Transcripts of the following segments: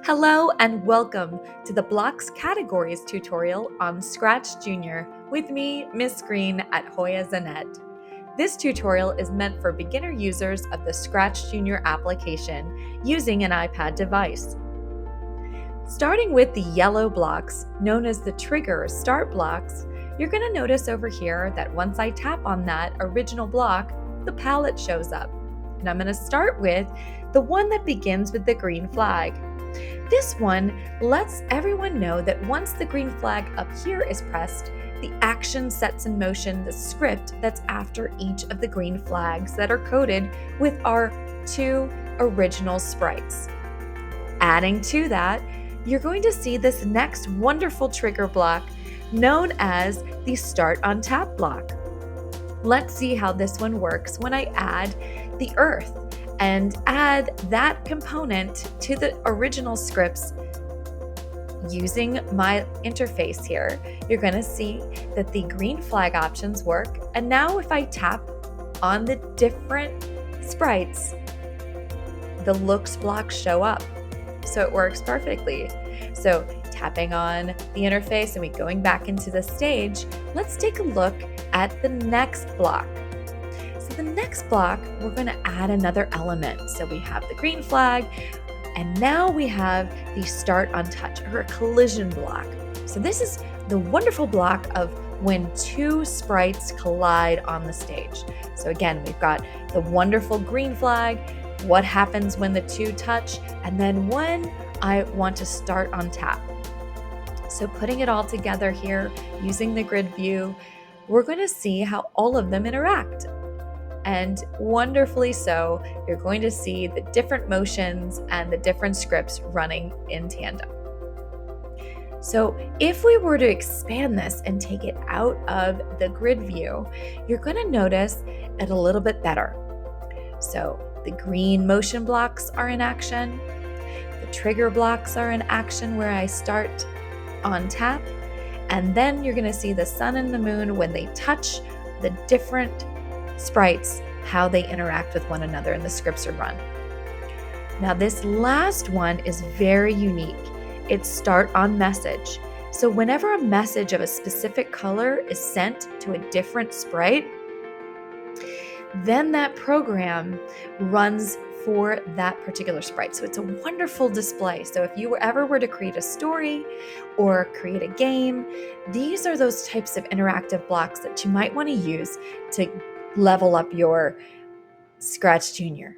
Hello and welcome to the Blocks Categories tutorial on scratchjr with me, Miss Green at Hoya Zanet. This tutorial is meant for beginner users of the scratchjr application using an iPad device. Starting with the yellow blocks, known as the trigger or start blocks, you're going to notice over here that once I tap on that original block, the palette shows up. And I'm going to start with the one that begins with the green flag. This one lets everyone know that once the green flag up here is pressed, the action sets in motion the script that's after each of the green flags that are coded with our two original sprites. Adding to that, you're going to see this next wonderful trigger block known as the Start on Tap block. Let's see how this one works when I add the earth and add that component to the original scripts using my interface here. You're going to see that the green flag options work. And now if I tap on the different sprites, the looks blocks show up. So it works perfectly. So tapping on the interface and we going back into the stage, let's take a look at the next block. So the next block, we're going to add another element. So we have the green flag, and now we have the Start on Touch or a collision block. So this is the wonderful block of when two sprites collide on the stage. So again, we've got the wonderful green flag, what happens when the two touch, and then when I want to start on tap. So putting it all together here, using the grid view, we're going to see how all of them interact. And wonderfully so, you're going to see the different motions and the different scripts running in tandem. So if we were to expand this and take it out of the grid view, you're going to notice it a little bit better. So the green motion blocks are in action. The trigger blocks are in action where I start on tap. And then you're going to see the sun and the moon when they touch the different sprites, how they interact with one another and the scripts are run. Now this last one is very unique. It's Start on Message. So whenever a message of a specific color is sent to a different sprite, then that program runs for that particular sprite. So it's a wonderful display. So if you ever were to create a story or create a game, these are those types of interactive blocks that you might want to use to level up your scratchjr.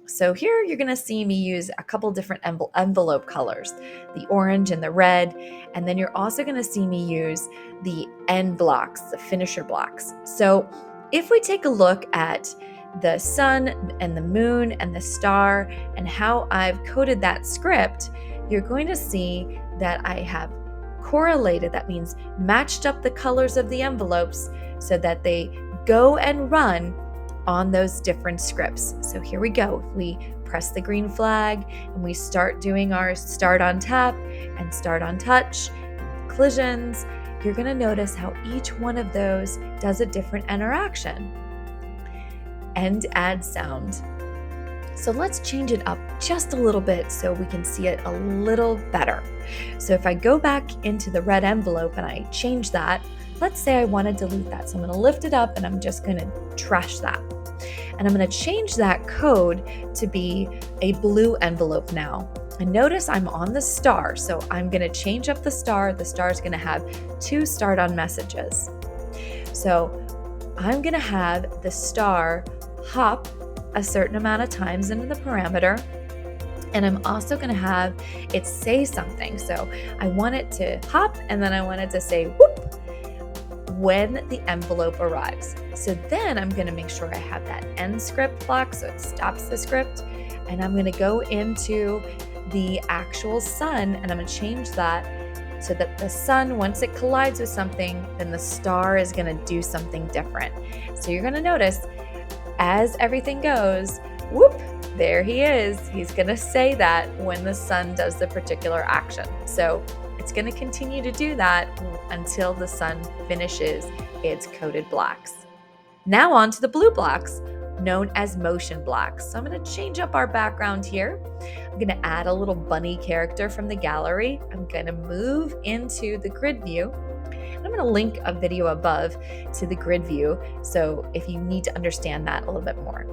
So here you're going to see me use a couple different envelope colors, the orange and the red, and then you're also going to see me use the end blocks, the finisher blocks. So if we take a look at the sun and the moon and the star and how I've coded that script, you're going to see that I have correlated, that means matched up the colors of the envelopes so that they go and run on those different scripts. So here we go. If we press the green flag and we start doing our Start on Tap and Start on Touch collisions, you're going to notice how each one of those does a different interaction and add sound. So let's change it up just a little bit so we can see it a little better. So if I go back into the red envelope and I change that, let's say I want to delete that. So I'm going to lift it up and I'm just going to trash that. And I'm going to change that code to be a blue envelope now. And notice I'm on the star. So I'm going to change up the star. The star is going to have two Start on Messages. So I'm going to have the star hop a certain amount of times into the parameter. And I'm also going to have it say something. So I want it to hop and then I want it to say whoop when the envelope arrives. So then I'm going to make sure I have that end script block so it stops the script. And I'm going to go into the actual sun and I'm going to change that so that the sun, once it collides with something, then the star is going to do something different. So you're going to notice as everything goes, whoop, there he is. He's going to say that when the sun does the particular action. So it's going to continue to do that until the sun finishes its coded blocks. Now on to the blue blocks. known as motion blocks. So I'm going to change up our background here. I'm going to add a little bunny character from the gallery. I'm going to move into the grid view. And I'm going to link a video above to the grid view, so if you need to understand that a little bit more.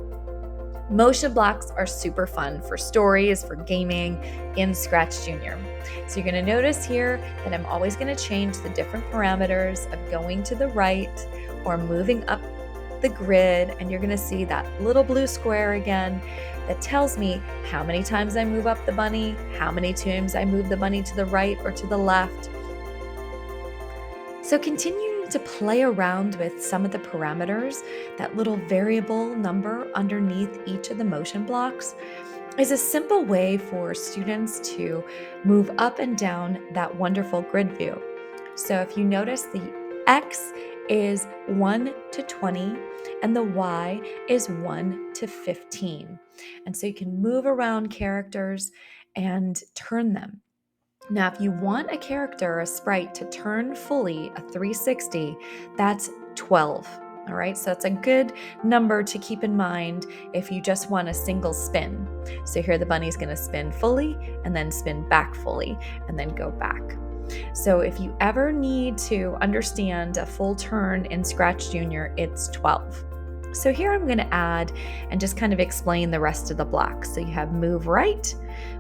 Motion blocks are super fun for stories, for gaming in Scratch Junior. So you're going to notice here that I'm always going to change the different parameters of going to the right or moving up the grid, and you're going to see that little blue square again that tells me how many times I move up the bunny, how many times I move the bunny to the right or to the left. So continuing to play around with some of the parameters, that little variable number underneath each of the motion blocks is a simple way for students to move up and down that wonderful grid view. So if you notice, the X is 1 to 20 and the Y is 1 to 15. And so you can move around characters and turn them. Now, if you want a character or a sprite to turn fully a 360, that's 12. All right, so it's a good number to keep in mind if you just want a single spin. So here the bunny's going to spin fully and then spin back fully and then go back. So if you ever need to understand a full turn in Scratch Junior, it's 12. So here I'm going to add and just kind of explain the rest of the blocks. So you have move right,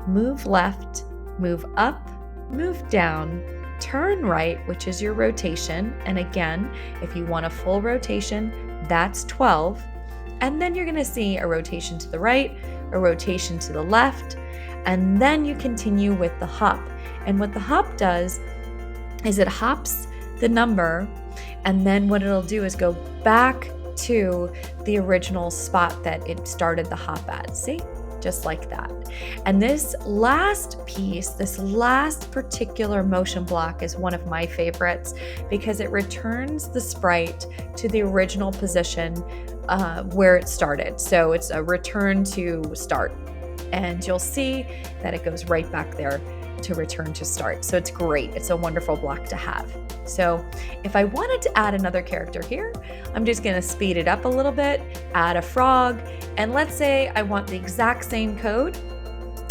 move left, move up, move down, turn right, which is your rotation. And again, if you want a full rotation, that's 12. And then you're going to see a rotation to the right, a rotation to the left, and then you continue with the hop. And what the hop does is it hops the number, and then what it'll do is go back to the original spot that it started the hop at. See? Just like that. And this last piece, this last particular motion block is one of my favorites because it returns the sprite to the original position where it started. So it's a return to start. And you'll see that it goes right back there to return to start. So it's great. It's a wonderful block to have. So if I wanted to add another character here, I'm just going to speed it up a little bit, add a frog, and let's say I want the exact same code.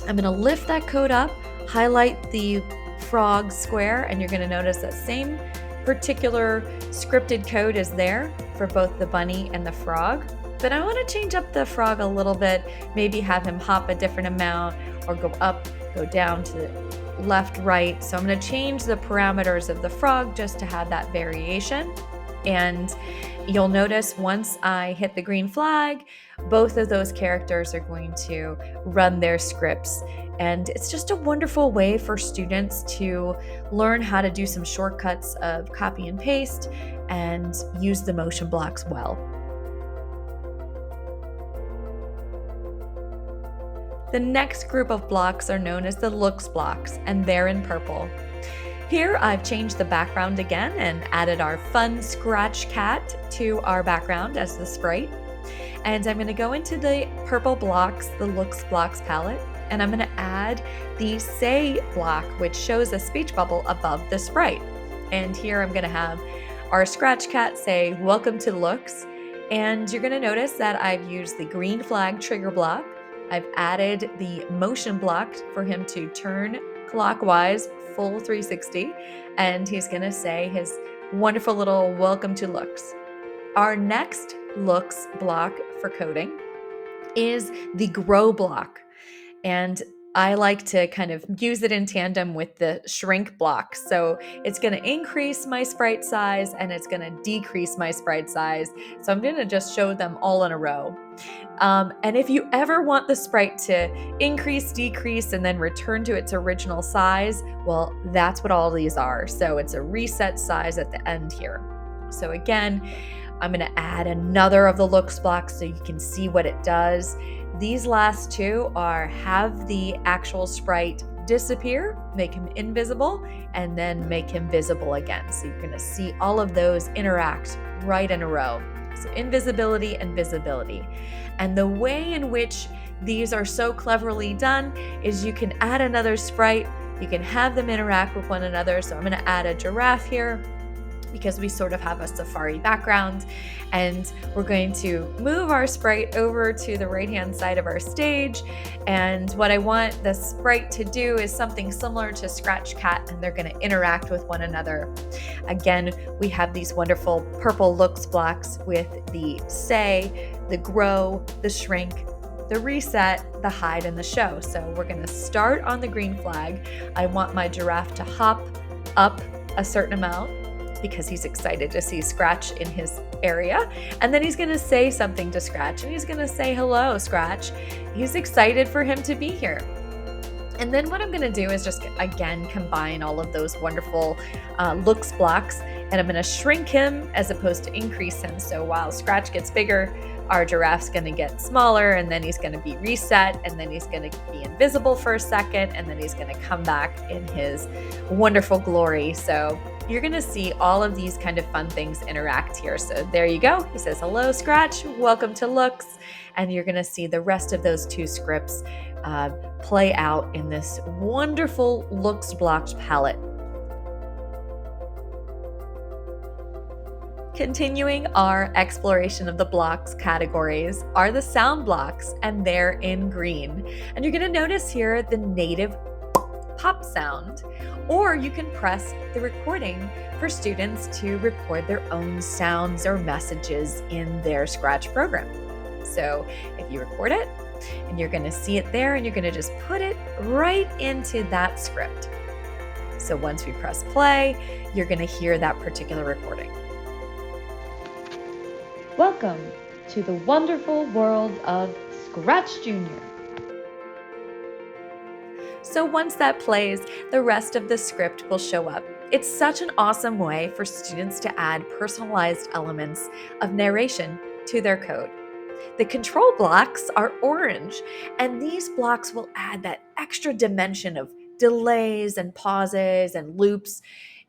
I'm going to lift that code up, highlight the frog square, and you're going to notice that same particular scripted code is there for both the bunny and the frog. But I want to change up the frog a little bit, maybe have him hop a different amount or go up, go down to the left, right. So I'm going to change the parameters of the frog just to have that variation. And you'll notice once I hit the green flag, both of those characters are going to run their scripts. And it's just a wonderful way for students to learn how to do some shortcuts of copy and paste and use the motion blocks well. The next group of blocks are known as the looks blocks, and they're in purple. Here I've changed the background again and added our fun scratch cat to our background as the sprite. And I'm going to go into the purple blocks, the looks blocks palette, and I'm going to add the say block, which shows a speech bubble above the sprite. And here I'm going to have our scratch cat say, "Welcome to looks." And you're going to notice that I've used the green flag trigger block. I've added the motion block for him to turn clockwise, full 360, and he's going to say his wonderful little welcome to looks. Our next looks block for coding is the grow block, and I like to kind of use it in tandem with the shrink block. So it's going to increase my sprite size and it's going to decrease my sprite size. So I'm going to just show them all in a row. And if you ever want the sprite to increase, decrease, and then return to its original size, well, that's what all these are. So it's a reset size at the end here. So again, I'm going to add another of the looks blocks so you can see what it does. These last two are have the actual sprite disappear, make him invisible, and then make him visible again. So you're going to see all of those interact right in a row. So invisibility and visibility. And the way in which these are so cleverly done is you can add another sprite, you can have them interact with one another. So I'm going to add a giraffe here. because we sort of have a safari background, and we're going to move our sprite over to the right-hand side of our stage. And what I want the sprite to do is something similar to Scratch Cat, and they're going to interact with one another. Again, we have these wonderful purple looks blocks with the say, the grow, the shrink, the reset, the hide, and the show. So we're going to start on the green flag. I want my giraffe to hop up a certain amount because he's excited to see Scratch in his area. And then he's going to say something to Scratch, and he's going to say, hello, Scratch. He's excited for him to be here. And then what I'm going to do is just, again, combine all of those wonderful looks blocks, and I'm going to shrink him as opposed to increase him. So while Scratch gets bigger, our giraffe's going to get smaller, and then he's going to be reset, and then he's going to be invisible for a second, and then he's going to come back in his wonderful glory. So you're going to see all of these kind of fun things interact here. So there you go. He says, hello, Scratch. Welcome to Looks. And you're going to see the rest of those two scripts play out in this wonderful Looks blocked palette. Continuing our exploration of the blocks categories are the sound blocks, and they're in green. And you're going to notice here the native pop sound, or you can press the recording for students to record their own sounds or messages in their Scratch program. So if you record it, and you're going to see it there, and you're going to just put it right into that script. So once we press play, you're going to hear that particular recording. Welcome to the wonderful world of Scratch Jr. So once that plays, the rest of the script will show up. It's such an awesome way for students to add personalized elements of narration to their code. The control blocks are orange, and these blocks will add that extra dimension of delays and pauses and loops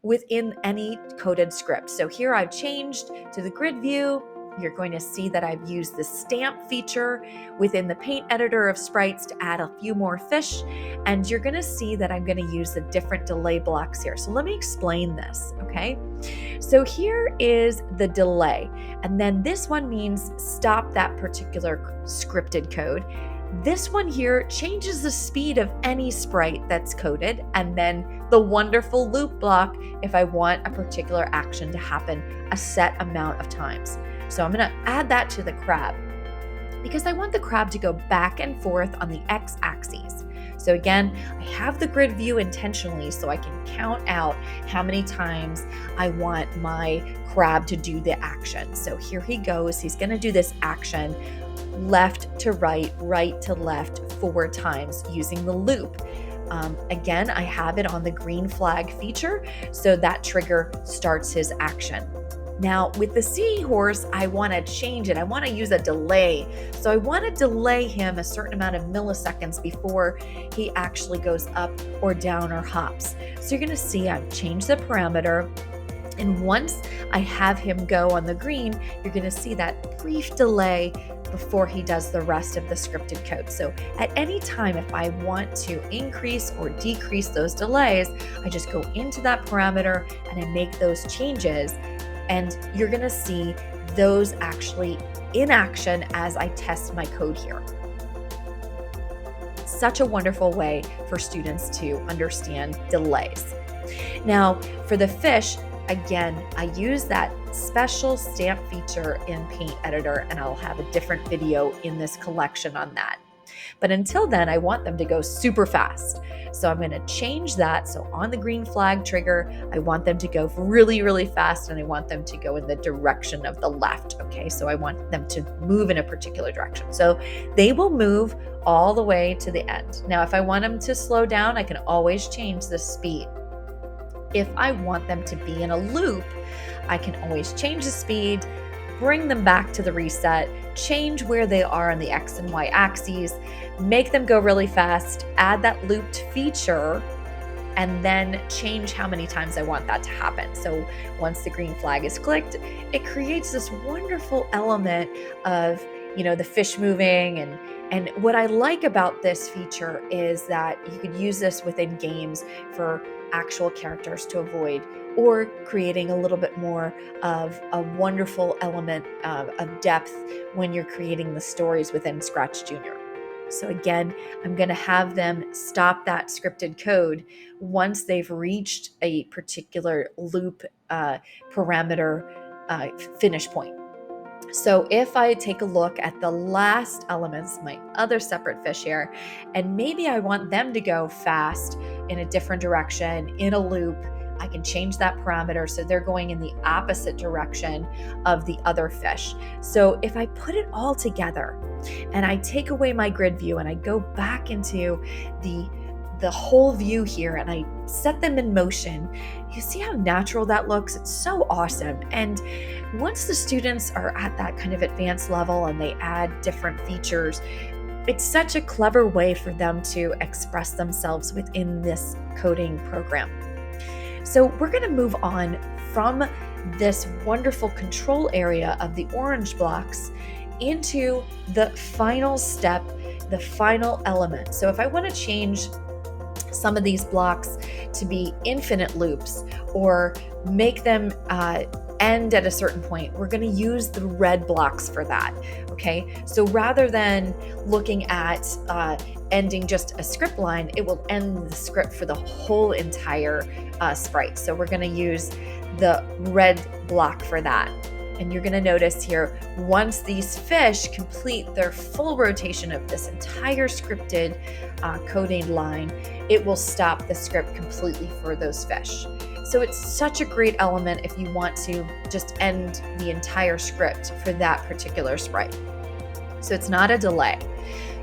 within any coded script. So here I've changed to the grid view. You're going to see that I've used the stamp feature within the paint editor of sprites to add a few more fish. And you're going to see that I'm going to use the different delay blocks here. So let me explain this, okay? So here is the delay. And then this one means stop that particular scripted code. This one here changes the speed of any sprite that's coded, and then the wonderful loop block if I want a particular action to happen a set amount of times. So I'm going to add that to the crab because I want the crab to go back and forth on the x-axis. So again, I have the grid view intentionally so I can count out how many times I want my crab to do the action. So here he goes. He's going to do this action left to right, right to left 4 times using the loop. Again, I have it on the green flag feature, so that trigger starts his action. Now with the seahorse, I want to change it. I want to use a delay. So I want to delay him a certain amount of milliseconds before he actually goes up or down or hops. So you're going to see I've changed the parameter. And once I have him go on the green, you're going to see that brief delay before he does the rest of the scripted code. So at any time, if I want to increase or decrease those delays, I just go into that parameter and I make those changes. And you're going to see those actually in action as I test my code here. Such a wonderful way for students to understand delays. Now, for the fish, again, I use that special stamp feature in Paint Editor, and I'll have a different video in this collection on that. But until then, I want them to go super fast. So I'm going to change that. So on the green flag trigger, I want them to go really, really fast, and I want them to go in the direction of the left. Okay, so I want them to move in a particular direction. So they will move all the way to the end. Now, if I want them to slow down, I can always change the speed. If I want them to be in a loop, I can always change the speed, bring them back to the reset, change where they are on the X and Y axes, make them go really fast, add that looped feature, and then change how many times I want that to happen. So once the green flag is clicked, it creates this wonderful element of, the fish moving. And what I like about this feature is that you could use this within games for actual characters to avoid or creating a little bit more of a wonderful element of depth when you're creating the stories within Scratch Junior. So again, I'm going to have them stop that scripted code once they've reached a particular loop parameter finish point. So if I take a look at the last elements, my other separate fish here, and maybe I want them to go fast in a different direction in a loop, I can change that parameter so they're going in the opposite direction of the other fish. So if I put it all together and I take away my grid view and I go back into the whole view here and I set them in motion, you see how natural that looks? It's so awesome. And once the students are at that kind of advanced level and they add different features, it's such a clever way for them to express themselves within this coding program. So we're going to move on from this wonderful control area of the orange blocks into the final step, the final element. So if I want to change some of these blocks to be infinite loops or make them end at a certain point, we're going to use the red blocks for that. Okay, so rather than looking at ending just a script line, it will end the script for the whole entire sprite. So we're going to use the red block for that. And you're going to notice here, once these fish complete their full rotation of this entire scripted coding line, it will stop the script completely for those fish. So it's such a great element if you want to just end the entire script for that particular sprite. So it's not a delay.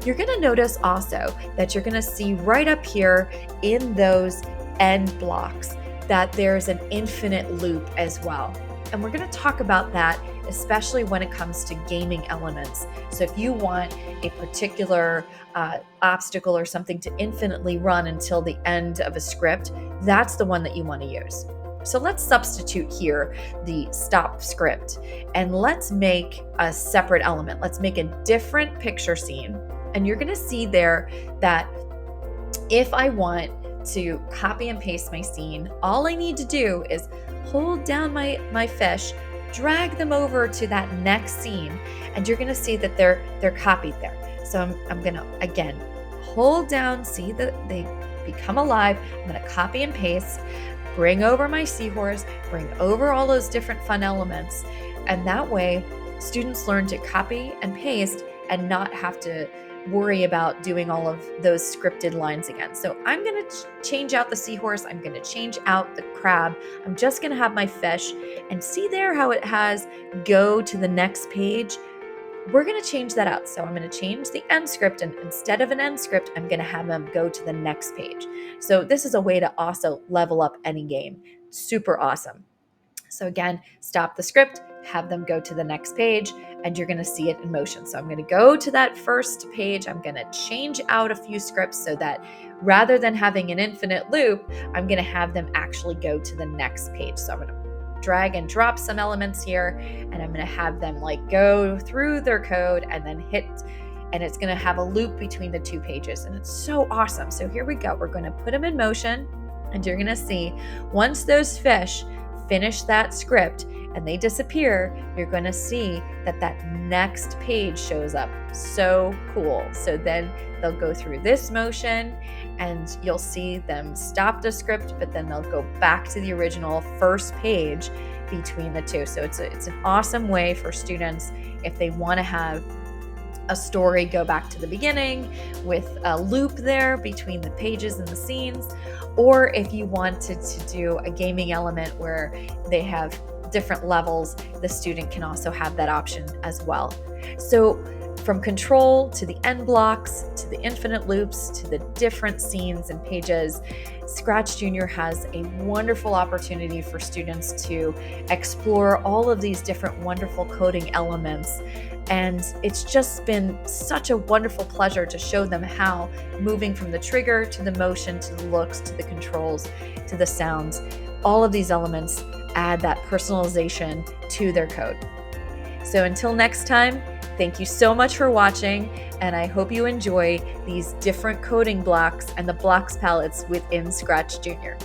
You're going to notice also that you're going to see right up here in those end blocks that there's an infinite loop as well. And we're going to talk about that, especially when it comes to gaming elements. So if you want a particular obstacle or something to infinitely run until the end of a script, that's the one that you want to use. So let's substitute here the stop script and let's make a separate element. Let's make a different picture scene. And you're going to see there that if I want to copy and paste my scene, all I need to do is hold down my fish, drag them over to that next scene, and you're going to see that they're copied there. So I'm going to, again, hold down, see that they become alive. I'm going to copy and paste, bring over my seahorse, bring over all those different fun elements. And that way, students learn to copy and paste and not have to worry about doing all of those scripted lines again. So I'm going to change out the seahorse. I'm going to change out the crab. I'm just going to have my fish, and see there how it has go to the next page. We're going to change that out. So I'm going to change the end script, and instead of an end script, I'm going to have them go to the next page. So this is a way to also level up any game. Super awesome. So again, stop the script, have them go to the next page, and you're going to see it in motion. So I'm going to go to that first page. I'm going to change out a few scripts so that rather than having an infinite loop, I'm going to have them actually go to the next page. So I'm going to drag and drop some elements here, and I'm going to have them like go through their code and then hit, and it's going to have a loop between the two pages. And it's so awesome. So here we go. We're going to put them in motion, and you're going to see once those fish finish that script and they disappear, you're going to see that that next page shows up. So cool. So then they'll go through this motion and you'll see them stop the script, but then they'll go back to the original first page between the two. So it's an awesome way for students if they want to have a story go back to the beginning with a loop there between the pages and the scenes, or if you wanted to do a gaming element where they have different levels, the student can also have that option as well. So from control to the end blocks, to the infinite loops, to the different scenes and pages, Scratch Junior has a wonderful opportunity for students to explore all of these different wonderful coding elements. And it's just been such a wonderful pleasure to show them how moving from the trigger to the motion, to the looks, to the controls, to the sounds, all of these elements add that personalization to their code. So until next time, thank you so much for watching, and I hope you enjoy these different coding blocks and the blocks palettes within Scratch Junior.